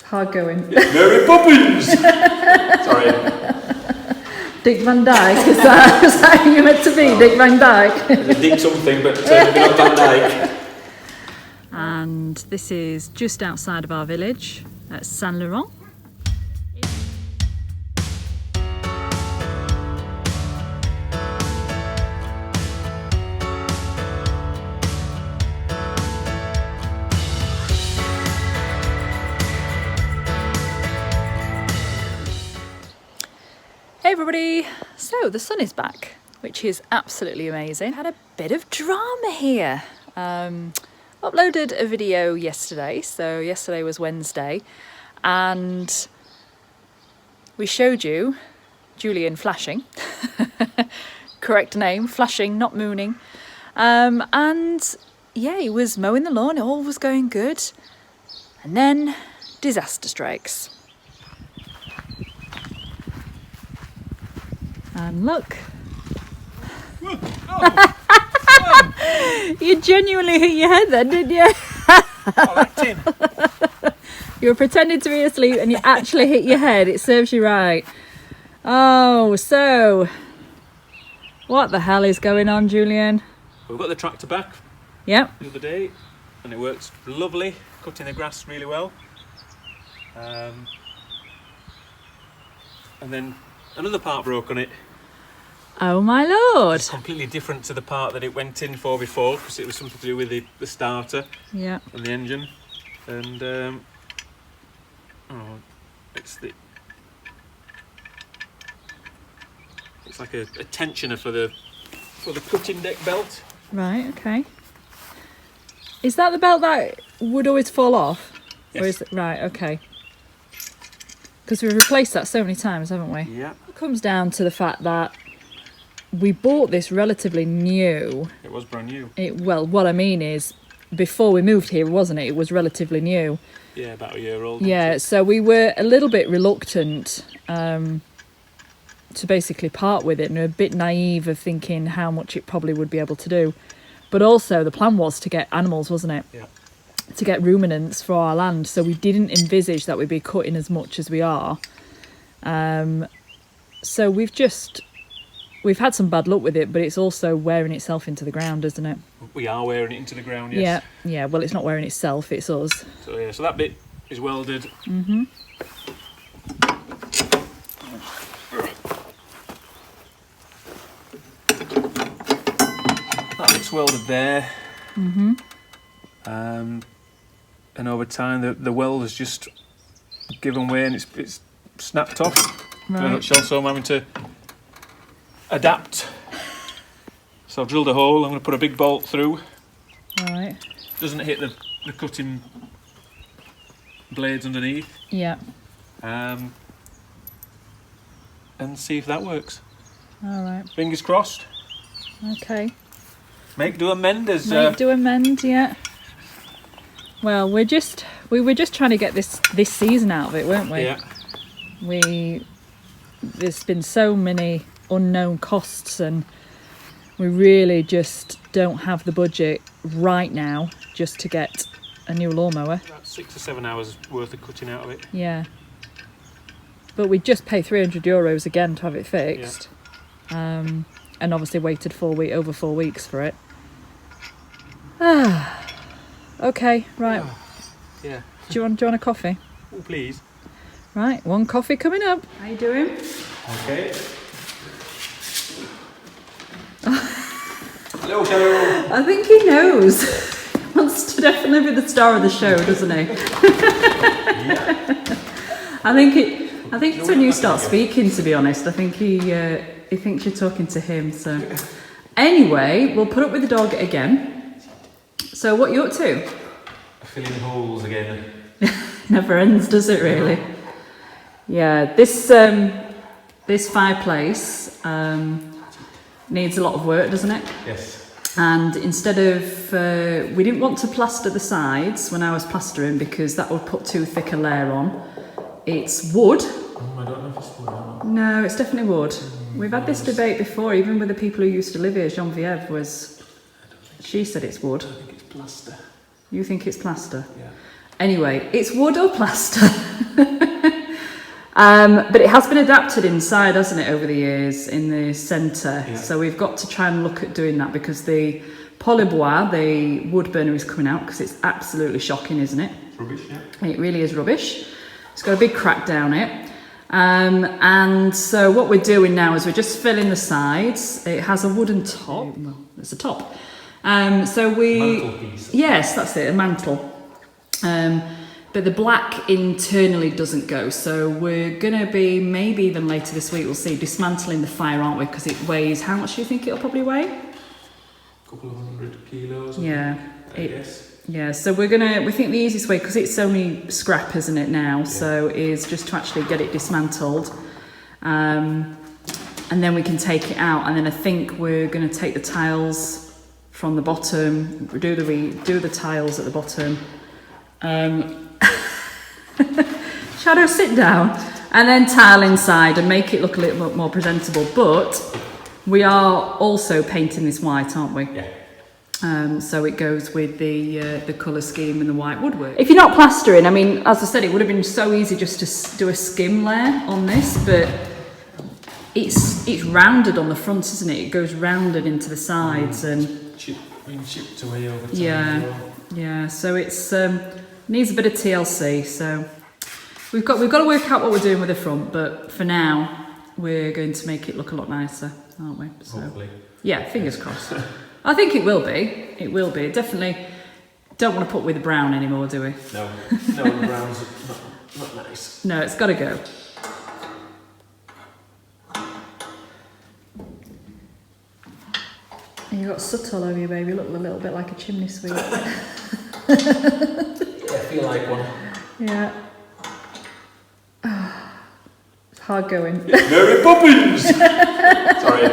hard going. Mary Poppins! Sorry. Dick Van Dyke, is that how you meant to be? Dick Van Dyke? Dick something, but maybe not Van Dyke. And this is just outside of our village at Saint Laurent. Hey everybody, so the sun is back, which is absolutely amazing. Had a bit of drama here. Uploaded a video yesterday, so yesterday was Wednesday, and we showed you Julian flashing. Correct name, flashing, not mooning. And yeah, he was mowing the lawn, all was going good, and then disaster strikes. And look. You genuinely hit your head then, didn't you? Acting. You were pretending to be asleep and you actually hit your head. It serves you right. Oh, so what the hell is going on, Julian? We've got the tractor back Yep. the other day and it works lovely, cutting the grass really well. And then another part broke on it. Oh my lord. It's completely different to the part that it went in for before, because it was something to do with the starter Yeah. and the engine. And it's like a tensioner for the cutting deck belt. Right, okay. Is that the belt that would always fall off? Yes. Or is it right, okay. Because we've replaced that so many times, haven't we? Yeah. It comes down to the fact that we bought this relatively new. It was brand new. Well, what I mean is, before we moved here, wasn't it? It was relatively new. Yeah, about a year old. Yeah, so we were a little bit reluctant to basically part with it, and a bit naive of thinking how much it probably would be able to do. But also, the plan was to get animals, wasn't it? Yeah. To get ruminants for our land, so we didn't envisage that we'd be cutting as much as we are. So we've had some bad luck with it, but it's also wearing itself into the ground, isn't it? We are wearing it into the ground, yes. Yeah, well, it's not wearing itself, it's us. So yeah, so that bit is welded. Mm-hmm. That bit's welded there. Mm-hmm. And over time, the weld has just given way and it's snapped off. Right. In a nutshell, so I'm having to adapt. So I've drilled a hole. I'm going to put a big bolt through. Right. Doesn't hit the cutting blades underneath. Yeah. And see if that works. All right. Fingers crossed. Okay. Make, do, amend. As Make, do, amend. Yeah. Well, we were just trying to get this season out of it, weren't we? Yeah. There's been so many unknown costs, and we really just don't have the budget right now just to get a new lawnmower. About 6 or 7 hours worth of cutting out of it. Yeah. But we just pay €300 again to have it fixed. Yeah. And obviously waited over 4 weeks for it. Okay, right. Yeah. Do you want a coffee? Oh, please. Right, one coffee coming up. How you doing? Okay. Hello. I think he knows. He wants to definitely be the star of the show, doesn't he? Yeah. I think it's when you start speaking, to be honest. I think he thinks you're talking to him. So anyway, we'll put up with the dog again. So what are you up to? Filling holes again. Never ends, does it really? Yeah, this fireplace needs a lot of work, doesn't it? Yes. And instead of, we didn't want to plaster the sides when I was plastering because that would put too thick a layer on. It's wood. I don't know if it's wood or not. No, it's definitely wood. We've had this debate before, even with the people who used to live here. Geneviève she said it's wood. I think it's plaster. You think it's plaster? Yeah. Anyway, it's wood or plaster. But it has been adapted inside, hasn't it, over the years in the centre. Yeah. So we've got to try and look at doing that because the polybois, the wood burner, is coming out because it's absolutely shocking, isn't it? It's rubbish, yeah. It really is rubbish. It's got a big crack down it. And so what we're doing now is we're just filling the sides. It has a wooden top. Well, it's a top. So we... Mantelpiece. Yes, that's it, a mantle. But the black internally doesn't go. So we're going to be, maybe even later this week, we'll see, dismantling the fire, aren't we? Because it weighs, how much do you think it'll probably weigh? A couple of 100 kilos. Yeah. I guess. Yeah, so we think the easiest way, because it's only scrap, isn't it now, so is just to actually get it dismantled, and then we can take it out, and then I think we're going to take the tiles from the bottom, do the tiles at the bottom, Shadow, sit down, and then tile inside and make it look a little bit more presentable. But we are also painting this white, aren't we? Yeah. So it goes with the colour scheme and the white woodwork. If you're not plastering, I mean, as I said, it would have been so easy just to do a skim layer on this, but it's rounded on the front, isn't it? It goes rounded into the sides and Being chipped away over time. yeah, As well. yeah. So it's needs a bit of TLC. So we've got to work out what we're doing with the front, but for now we're going to make it look a lot nicer, aren't we? So, Hopefully. yeah, fingers crossed. I think it will be. It will be. Definitely don't want to put with the brown anymore, do we? No, the brown's not nice. No, it's got to go. And you've got soot all over you, baby. You look a little bit like a chimney sweep. Yeah, I feel like one. Yeah. It's hard going. Mary Poppins! Sorry.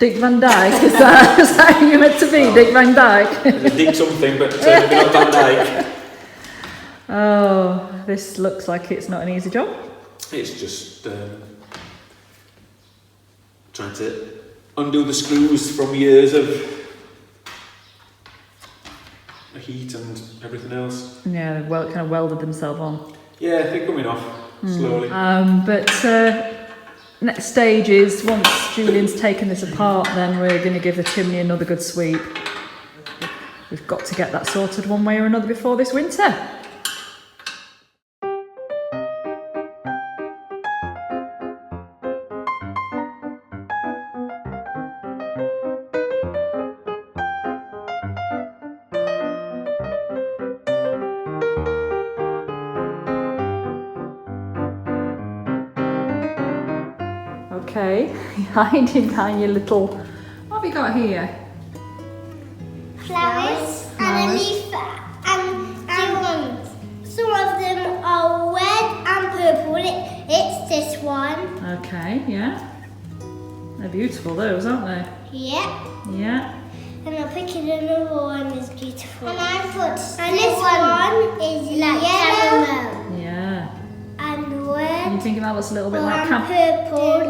Dick Van Dyke, is that who you're meant to be? Dick Van Dyke? Dig something, but maybe not Van Dyke. Oh, this looks like it's not an easy job. It's just trying to undo the screws from years of heat and everything else. Yeah, they've kind of welded themselves on. Yeah, they're coming off slowly. But next stage is once Julian's taken this apart, then we're going to give the chimney another good sweep. We've got to get that sorted one way or another before this winter. Okay, hiding behind your little... What have you got here? Flowers and a leaf and ones. Some of them are red and purple. It's this one. Okay, yeah. They're beautiful, those, aren't they? Yep. Yeah. And I'm picking another one is beautiful. And I put this one is like yellow. Yeah. And And red. you thinking that looks a little bit like And purple.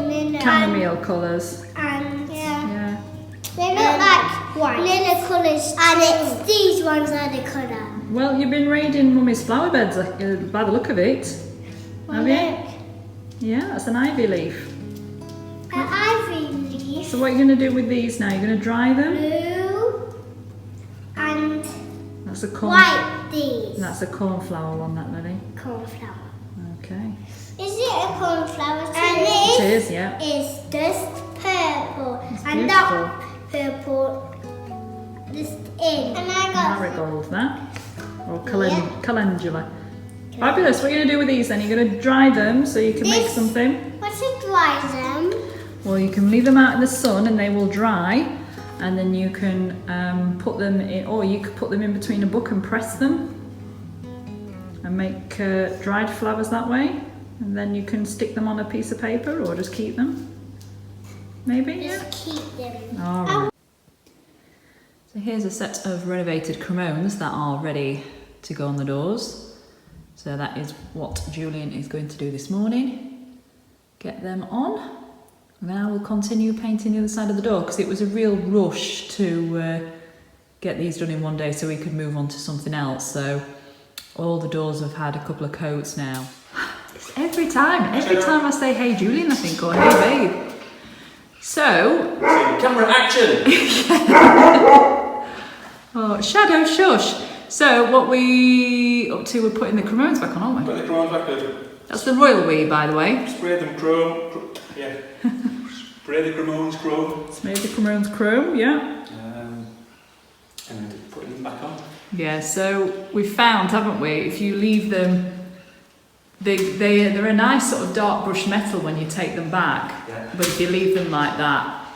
chamomile colours? And Yeah. they look like vanilla colours. And it's these ones are the colour. Well, you've been raiding Mummy's flower beds by the look of it. Have you? Yeah, that's an ivy leaf. An ivy leaf. So what are you going to do with these now? You're going to dry them? Blue. And That's a corn. white these. That's a cornflower one, that Lily. Cornflower. Okay. Is it a cornflower too? And It this is, yeah. is just purple. It's And that purple just in. And I got Marigold, that. Or calendula. Fabulous. What are you going to do with these then? You're going to dry them so you can make This- something. what's it dry them? Well, you can leave them out in the sun and they will dry, and then you can put them in, or you could put them in between a book and press them and make dried flowers that way, and then you can stick them on a piece of paper or just keep them. Maybe, yeah. Just keep them. All right. So here's a set of renovated cremones that are ready to go on the doors. So that is what Julian is going to do this morning. Get them on. And then I will continue painting the other side of the door because it was a real rush to get these done in one day so we could move on to something else. So All the doors have had a couple of coats now. It's every time I say hey Julian, I think, or hey babe. So camera action. Oh, shadow shush. So what we up to? We're putting the chromones back on, aren't we? Put the chromes back on. That's the royal we, by the way. Spray them chrome. Yeah. Spray the chromones chrome. Spray the chromones chrome. Yeah. And then putting them back on. Yeah. So we found, haven't we? If you leave them, they're a nice sort of dark brushed metal when you take them back. Yeah. But if you leave them like that,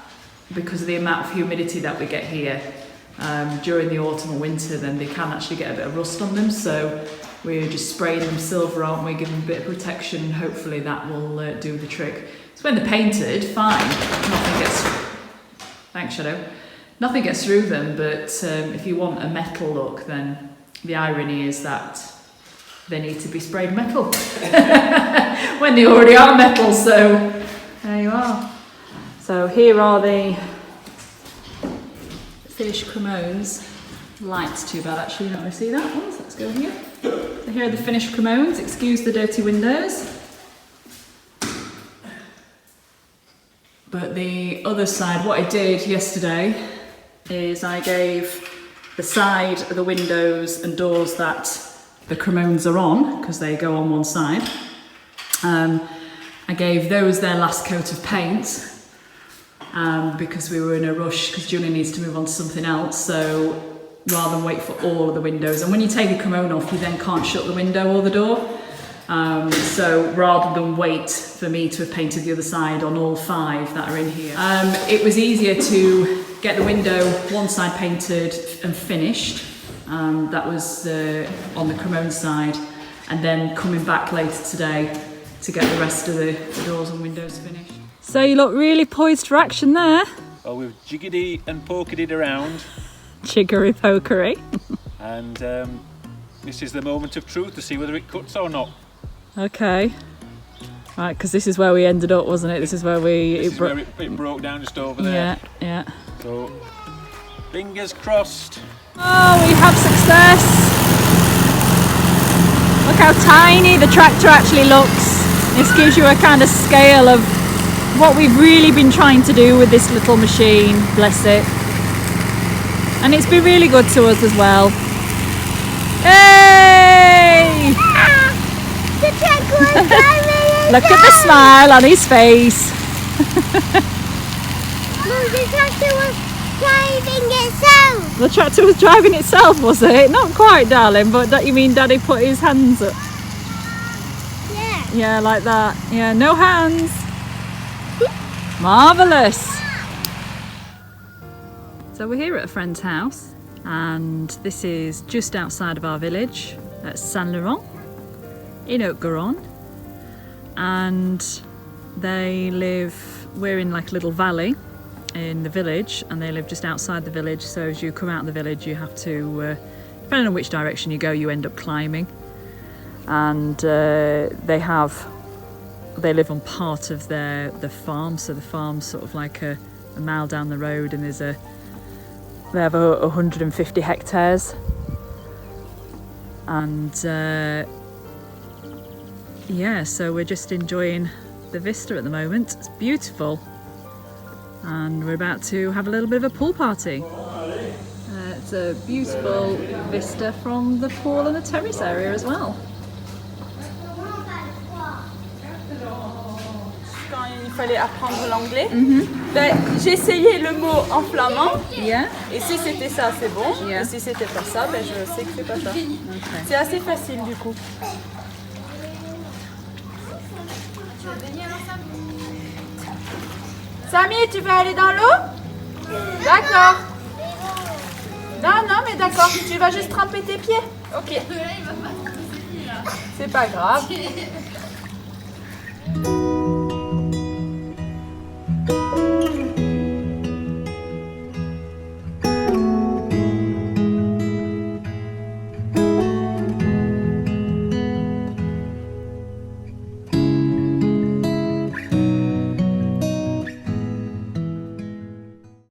because of the amount of humidity that we get here during the autumn or winter, then they can actually get a bit of rust on them. So we're just spraying them silver, aren't we? Give them a bit of protection, and hopefully that will do the trick. So when they're painted, fine. Nothing gets. Thanks, Shadow. Nothing gets through them. But if you want a metal look, then the irony is that they need to be sprayed metal when they already are metal. So there you are. So here are the finished chromones. Light's too bad actually, you're not going to see that one, so let's go here. So here are the finished chromones. Excuse the dirty windows. But the other side, what I did yesterday is I gave the side of the windows and doors that the chromones are on, because they go on one side. I gave those their last coat of paint because we were in a rush, because Julian needs to move on to something else. So rather than wait for all of the windows, and when you take a chromone off, you then can't shut the window or the door. So rather than wait for me to have painted the other side on all 5 that are in here, it was easier to get the window one side painted and finished. That was on the Cremone side, and then coming back later today to get the rest of the doors and windows finished. So you look really poised for action there. Well, we've jiggedy and pokeried around. Jiggery pokery. And this is the moment of truth to see whether it cuts or not. Okay. Right, because this is where we ended up, wasn't it? This is where it broke down just over there. Yeah, yeah. So, fingers crossed. Oh, we have success. Look how tiny the tractor actually looks. This gives you a kind of scale of what we've really been trying to do with this little machine, bless it. And it's been really good to us as well. Hey! The tractor was driving itself. Look at the smile on his face. Mum, the tractor was driving itself. The tractor was driving itself, was it? Not quite, darling, but you mean Daddy put his hands up? Yeah. Yeah, like that. Yeah, no hands. Marvellous. So we're here at a friend's house, and this is just outside of our village at Saint-Laurent in Haute-Garonne, and we're in like a little valley in the village, and they live just outside the village. So as you come out of the village, you have to, depending on which direction you go, you end up climbing. And they live on part of the farm, so the farm's sort of like a mile down the road, and they have 150 hectares. And yeah, so we're just enjoying the vista at the moment. It's beautiful, and we're about to have a little bit of a pool party. It's a beautiful vista from the pool and the terrace area as well. Quand il fallait apprendre l'anglais, ben, j'ai essayé le mot en flamand, Yeah. et si c'était ça, c'est bon, Yeah. et si c'était pas ça, ben, je sais que c'est pas ça. Okay. C'est assez facile du coup. Samy, tu veux aller dans l'eau? D'accord. Non, non, mais d'accord, tu vas juste tremper tes pieds. Ok. C'est pas grave.